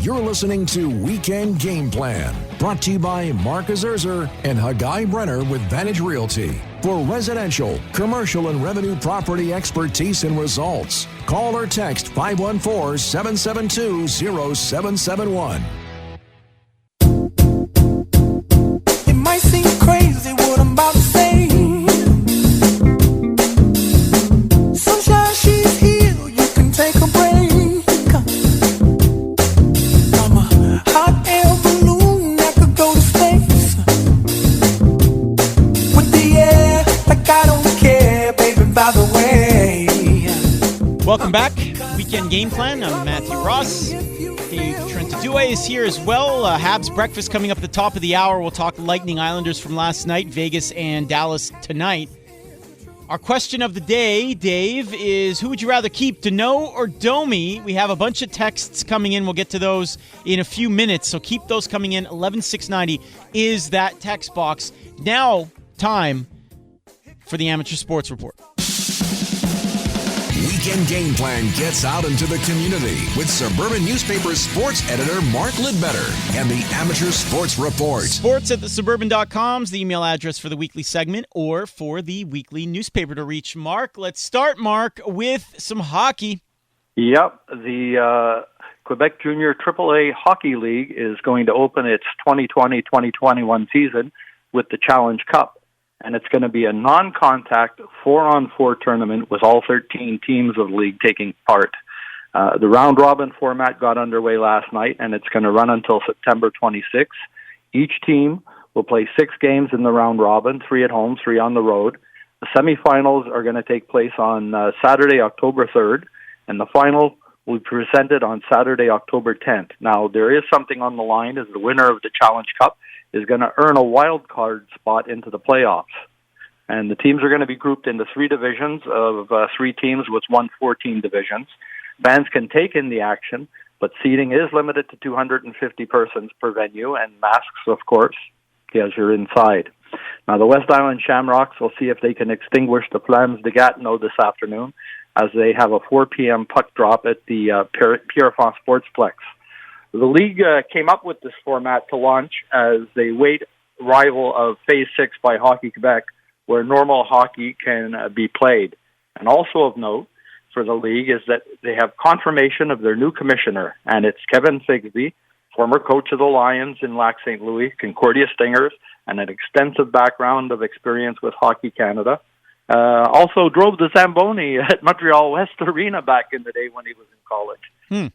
You're listening to Weekend Game Plan, brought to you by Mark Azerzer and Hagai Brenner with Vantage Realty. For residential, commercial, and revenue property expertise and results, call or text 514-772-0771. It might seem crazy what I'm about to say. Sunshine, she's here, you can take a break. I'm a hot air balloon that could go to space. With the air, like I don't care, baby, by the way. Welcome back. Weekend Game Plan. I'm Matthew Ross. Dave Trentadue is here as well. Habs breakfast coming up at the top of the hour. We'll talk Lightning Islanders from last night, Vegas and Dallas tonight. Our question of the day, Dave, is who would you rather keep, Dano or Domi? We have a bunch of texts coming in. We'll get to those in a few minutes, so keep those coming in. 11690 is that text box. Now, time for the Amateur Sports Report. Weekend Game Plan gets out into the community with Suburban Newspaper sports editor Mark Lidbetter and the Amateur Sports Report. Sports at thesuburban.com is the email address for the weekly segment or for the weekly newspaper to reach. Mark, let's start, Mark, with some hockey. Yep, the Quebec Junior AAA Hockey League is going to open its 2020-2021 season with the Challenge Cup. And it's going to be a non-contact 4-on-4 tournament with all 13 teams of the league taking part. The round-robin format got underway last night, and it's going to run until September 26th. Each team will play 6 games in the round-robin, 3 at home, 3 on the road. The semifinals are going to take place on Saturday, October 3rd, and the final will be presented on Saturday, October 10th. Now, there is something on the line as the winner of the Challenge Cup is going to earn a wild card spot into the playoffs. And the teams are going to be grouped into 3 divisions of 3 teams with 114 divisions. Fans can take in the action, but seating is limited to 250 persons per venue, and masks, of course, as you're inside. Now, the West Island Shamrocks will see if they can extinguish the Flames de Gatineau this afternoon as they have a 4 p.m. puck drop at the Pierrefonds Sportsplex. The league came up with this format to launch as they wait rival of Phase 6 by Hockey Quebec, where normal hockey can be played. And also of note for the league is that they have confirmation of their new commissioner, and it's Kevin Figsby, former coach of the Lions in Lac St. Louis, Concordia Stingers, and an extensive background of experience with Hockey Canada. Also drove the Zamboni at Montreal West Arena back in the day when he was in college.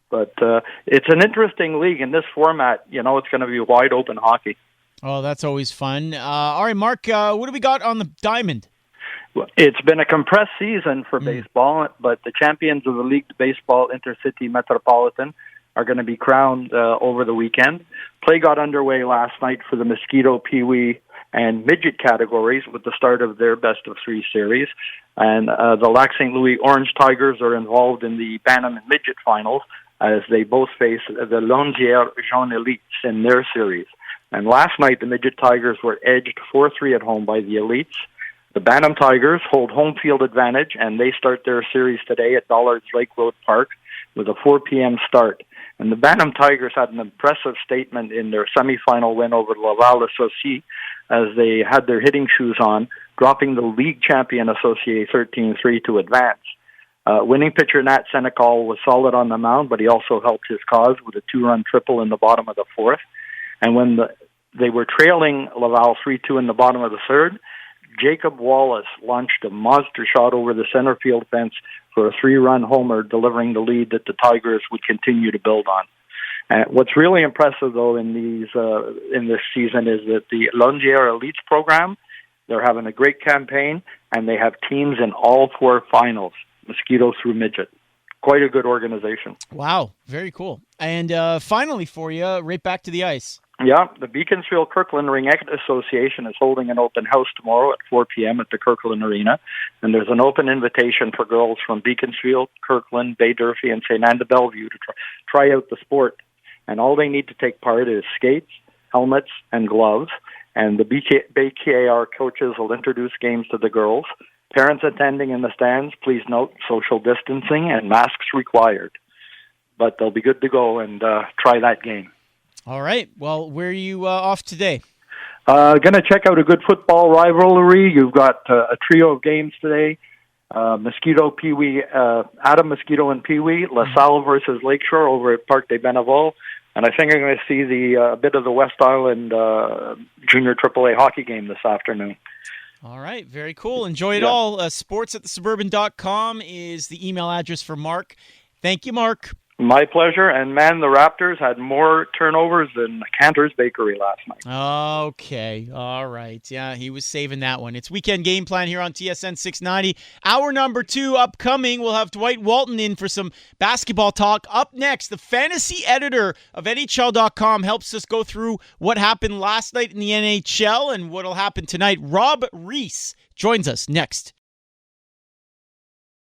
But it's an interesting league in this format. You know, it's going to be wide open hockey. Oh, that's always fun. All right, Mark, what do we got on the diamond? Well, it's been a compressed season for baseball, but the champions of the League Baseball Intercity Metropolitan are going to be crowned over the weekend. Play got underway last night for the Mosquito, Pee-wee, and midget categories with the start of their best-of-3 series. And the Lac St. Louis Orange Tigers are involved in the Bantam and midget finals as they both face the Longier Jeune Elites in their series. And last night, the midget Tigers were edged 4-3 at home by the Elites. The Bantam Tigers hold home field advantage, and they start their series today at Dollards Lake Road Park with a 4 p.m. start. And the Bantam Tigers had an impressive statement in their semifinal win over Laval Associé as they had their hitting shoes on, dropping the league champion Associé 13-3 to advance. Winning pitcher Nat Senecal was solid on the mound, but he also helped his cause with a 2-run triple in the bottom of the 4th. And when they were trailing Laval 3-2 in the bottom of the 3rd, Jacob Wallace launched a monster shot over the center field fence for a 3-run homer, delivering the lead that the Tigers would continue to build on. What's really impressive, though, in this season is that the Longier Elites program, they're having a great campaign, and they have teams in all 4 finals, Mosquito through midget. Quite a good organization. Wow, very cool. And finally for you, right back to the ice. Yeah, the Beaconsfield-Kirkland Ringette Association is holding an open house tomorrow at 4 p.m. at the Kirkland Arena. And there's an open invitation for girls from Beaconsfield, Kirkland, Bay Durfee, and St. Anne de Bellevue to try out the sport. And all they need to take part is skates, helmets, and gloves. And the BKR coaches will introduce games to the girls. Parents attending in the stands, please note social distancing and masks required. but they'll be good to go and try that game. All right. Well, where are you off today? Going to check out a good football rivalry. You've got a trio of games today. Mosquito, Pee-wee, Adam Mosquito and Pee-wee, LaSalle versus Lakeshore over at Parc des Benevol. And I think I'm going to see the bit of the West Island Junior AAA hockey game this afternoon. All right. Very cool. Enjoy it all. sports@thesuburban.com is the email address for Mark. Thank you, Mark. My pleasure. And, man, the Raptors had more turnovers than Cantor's Bakery last night. Okay. All right. Yeah, he was saving that one. It's Weekend Game Plan here on TSN 690. Hour number 2 upcoming. We'll have Dwight Walton in for some basketball talk. Up next, the fantasy editor of NHL.com helps us go through what happened last night in the NHL and what will happen tonight. Rob Reese joins us next.